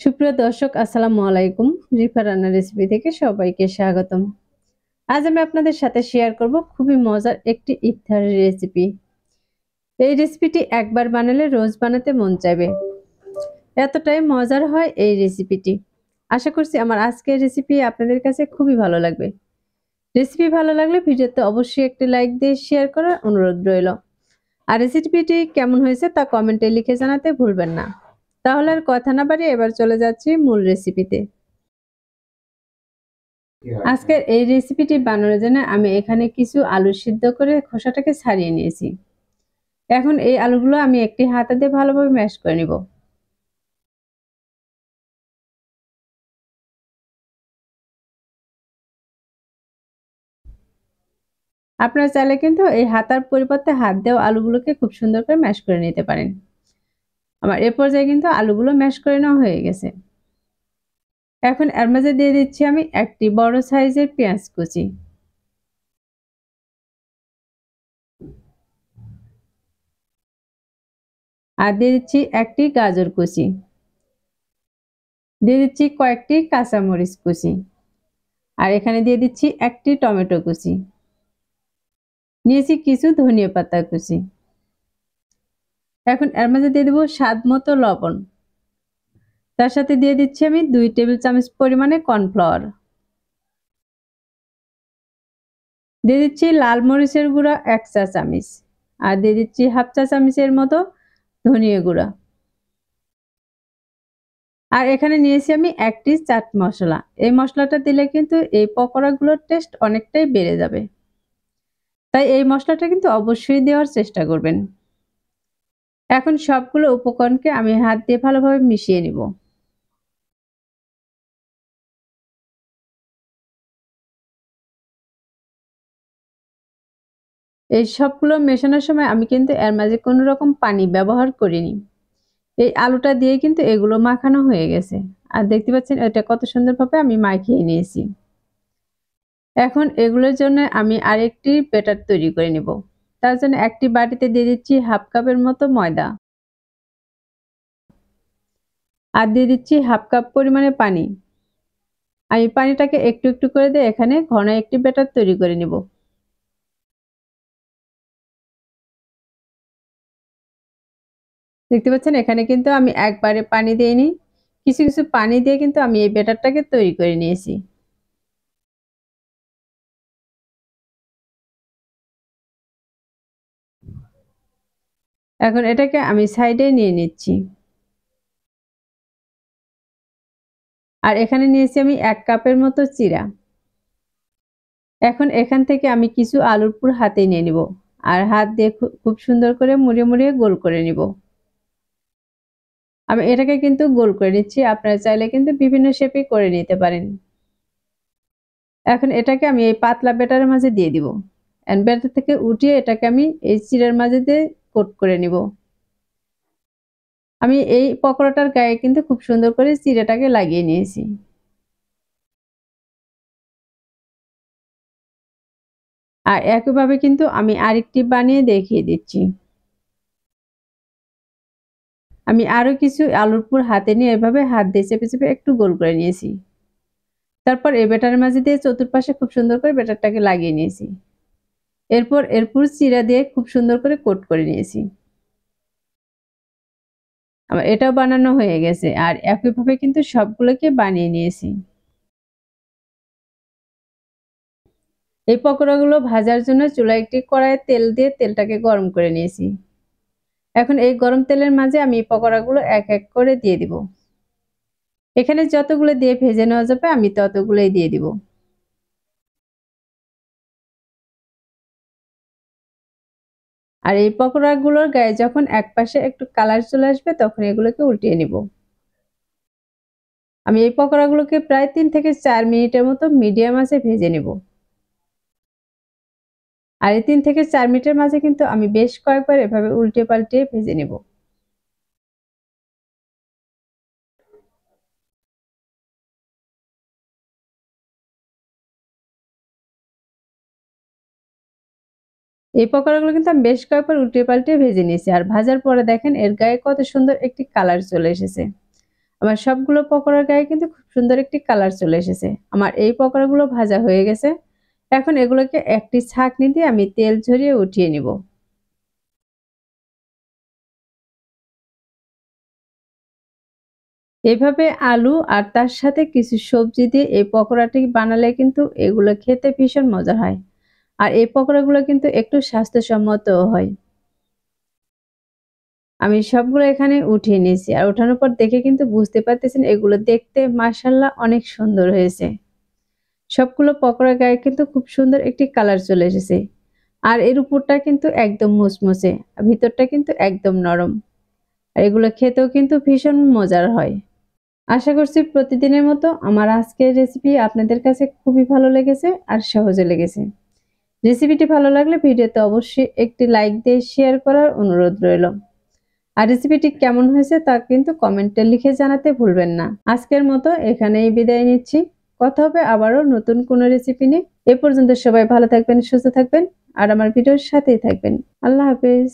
সুপ্রিয় দর্শক আসসালামু আলাইকুম। রিফা রান্না রেসিপি থেকে সবাইকে স্বাগতম। আজ আমি আপনাদের সাথে শেয়ার করব খুবই মজার একটি ইফতারের রেসিপি। এই রেসিপিটি একবার বানালে রোজ বানাতে মন চাইবে, এতটাই মজার হয় এই রেসিপিটি। আশা করছি আমার আজকের রেসিপি আপনাদের কাছে খুবই ভালো লাগবে। রেসিপি ভালো লাগলে ভিডিওতে অবশ্যই একটি লাইক দিয়ে শেয়ার করার অনুরোধ রইল। আর রেসিপিটি কেমন হয়েছে তা কমেন্টে লিখে জানাতে ভুলবেন না। তাহলে আর কথা না বাড়িয়ে এবার চলে যাচ্ছি মূল রেসিপিতে। আজকের এই রেসিপিটি বানানোর জন্য আমি এখানে কিছু আলু সিদ্ধ করে খোসাটাকে ছাড়িয়ে নিয়েছি। এখন এই আলুগুলো আমি একটি হাতা দিয়ে ভালোভাবে ম্যাশ করে নিব। আপনারা চাইলে কিন্তু এই হাতার পরিবর্তে হাত দিয়েও আলুগুলোকে খুব সুন্দর করে ম্যাশ করে নিতে পারেন। আমার এ পর্যায়ে কিন্তু আলুগুলো ম্যাশ করে নেওয়া হয়ে গেছে। এখন এর মাঝে দিয়ে দিচ্ছি আমি একটি বড় সাইজের পেঁয়াজ কুচি, আর দিয়ে দিচ্ছি একটি গাজর কুচি, দিয়ে দিচ্ছি কয়েকটি কাঁচামরিচ কুচি, আর এখানে দিয়ে দিচ্ছি একটি টমেটো কুচি, নিয়েছি কিছু ধনিয়া পাতা কুচি। এখন এর মাঝে দিয়ে দেবো স্বাদ মতো লবণ, তার সাথে দিয়ে দিচ্ছি আমি 2 টেবিল চামচ পরিমাণে কর্নফ্লাওয়ার, দিয়ে দিচ্ছি লাল মরিচের গুঁড়া 1 চা চামচ, আর দিয়ে দিচ্ছি হাফ চা চামচের মতো ধনিয়া গুঁড়া, আর এখানে নিয়েছি আমি একটি চাট মশলা। এই মশলাটা দিলে কিন্তু এই পকোড়াগুলোর টেস্ট অনেকটাই বেড়ে যাবে, তাই এই মশলাটা কিন্তু অবশ্যই দেওয়ার চেষ্টা করবেন। এখন সবগুলো উপকরণকে আমি হাত দিয়ে ভালোভাবে মিশিয়ে নিব। এই সবগুলো মেশানোর সময় আমি কিন্তু এর মাঝে কোনো রকম পানি ব্যবহার করিনি। এই আলুটা দিয়ে কিন্তু এগুলো মাখানো হয়ে গেছে, আর দেখতে পাচ্ছেন এটা কত সুন্দরভাবে আমি মাখিয়ে নিয়েছি। এখন এগুলোর জন্য আমি আরেকটি ব্যাটার তৈরি করে নিব। তার জন্য একটি বাটিতে দিয়ে দিচ্ছি হাফ কাপের মতো ময়দা, আর দিয়ে দিচ্ছি হাফ কাপ পরিমাণে পানি। আমি পানিটাকে একটু একটু করে দিয়ে এখানে ঘন একটি ব্যাটার তৈরি করে নিব। দেখতে পাচ্ছেন এখানে কিন্তু আমি একবারে পানি দিইনি, কিছু কিছু পানি দিয়ে কিন্তু আমি এই ব্যাটারটাকে তৈরি করে নিয়েছি। এখন এটাকে আমি সাইডে নিয়ে নিচ্ছি, আর এখানে নিয়েছি আমি 1 কাপের মতো চিরা। এখন এখান থেকে আমি কিছু আলুর পুর হাতে নিয়ে নিব, আর হাত দিয়ে খুব সুন্দর করে মুড়িয়ে মুড়িয়ে গোল করে নিব। আমি এটাকে কিন্তু গোল করে নিচ্ছি, আপনারা চাইলে কিন্তু বিভিন্ন শেপে করে নিতে পারেন। এখন এটাকে আমি এই পাতলা ব্যাটারের মাঝে দিয়ে দিব, এন্ড ব্যাটার থেকে উঠিয়ে এটাকে আমি এই চিরার মাঝে দিয়ে কোট করে নিব। আমি এই পকোড়াটার গায়ে কিন্তু খুব সুন্দর করে চিরাটাকে লাগিয়ে নিয়েছি। আর একইভাবে কিন্তু আমি আরেকটি বানিয়ে দেখিয়ে দিচ্ছি। আমি আরো কিছু আলুর পুর হাতে নিয়ে এভাবে হাত দিয়ে চেপে চেপে একটু গোল করে নিয়েছি। তারপর এই ব্যাটারের মাঝে দিয়ে চতুর্পাশে খুব সুন্দর করে ব্যাটারটাকে লাগিয়ে নিয়েছি। এরপর এরপুর চিরা দিয়ে খুব সুন্দর করে কোট করে নিয়েছি। আমার এটাও বানানো হয়ে গেছে, আর একইভাবে কিন্তু সবগুলোকে বানিয়ে নিয়েছি। এই পকোড়াগুলো ভাজার জন্য চুলায় একটি কড়াইয়ে তেল দিয়ে তেলটাকে গরম করে নিয়েছি। এখন এই গরম তেলের মাঝে আমি এই পকোড়াগুলো এক এক করে দিয়ে দিব। এখানে যতগুলো দিয়ে ভেজে নেওয়া যাবে আমি ততগুলোই দিয়ে দিব। আর এই পকোড়াগুলোর গায়ে যখন একপাশে একটু কালার চলে আসবে তখন এগুলোকে উল্টিয়ে নিব। আমি এই পকোড়াগুলোকে প্রায় 3 থেকে 4 মিনিটের মতো মিডিয়াম আঁচে ভেজে নেব। আর এই 3 থেকে 4 মিনিটের মাঝে কিন্তু আমি বেশ কয়েকবার এভাবে উল্টে পাল্টে ভেজে নেব। এই পকোড়াগুলো কিন্তু আমি বেশ কয়েকবার উল্টে পাল্টে ভেজে নিয়েছি, আর ভাজার পরে দেখেন এর গায়ে কত সুন্দর একটি কালার চলে এসেছে। আমার সবগুলো পকোড়ার গায়ে কিন্তু খুব সুন্দর একটি কালার চলে এসেছে। আমার এই পকোড়াগুলো ভাজা হয়ে গেছে। এখন এগুলোকে একটি ছাঁকনি দিয়ে আমি তেল ঝরিয়ে উঠিয়ে নিব। এভাবে আলু আর তার সাথে কিছু সবজি দিয়ে এই পকোড়াটি বানালে কিন্তু এগুলো খেতে ভীষণ মজা হয়। আর এই পকোড়াগুলো কিন্তু একটু স্বাস্থ্যসম্মতও হয়। আমি সবগুলো এখানে উঠিয়ে নিয়েছি। আর ওঠানোর পর দেখে কিন্তু বুঝতে পারতেছেন এগুলো দেখতে মাশাআল্লাহ অনেক সুন্দর হয়েছে। সবগুলো পকোড়ার গায়ে কিন্তু খুব সুন্দর একটি কালার চলে এসেছে। আর এর উপরটা কিন্তু একদম মুচমুচে, ভিতরটা কিন্তু একদম নরম। আর এগুলো খেতেও কিন্তু ভীষণ মজার হয়। আশা করছি প্রতিদিনের মতো আমার আজকের রেসিপি আপনাদের কাছে খুবই ভালো লেগেছে আর সহজে লেগেছে। রেসিপিটি ভালো লাগলে ভিডিওতে অবশ্যই একটি লাইক দিয়ে শেয়ার করার অনুরোধ রইল। আর রেসিপিটি কেমন হয়েছে তা কিন্তু কমেন্টে লিখে জানাতে ভুলবেন না। আজকের মতো এখানেই বিদায় নিচ্ছি। কথা হবে আবারও নতুন কোনো রেসিপি নিয়ে। এ পর্যন্ত সবাই ভালো থাকবেন, সুস্থ থাকবেন আর আমার ভিডিওর সাথেই থাকবেন। আল্লাহ হাফেজ।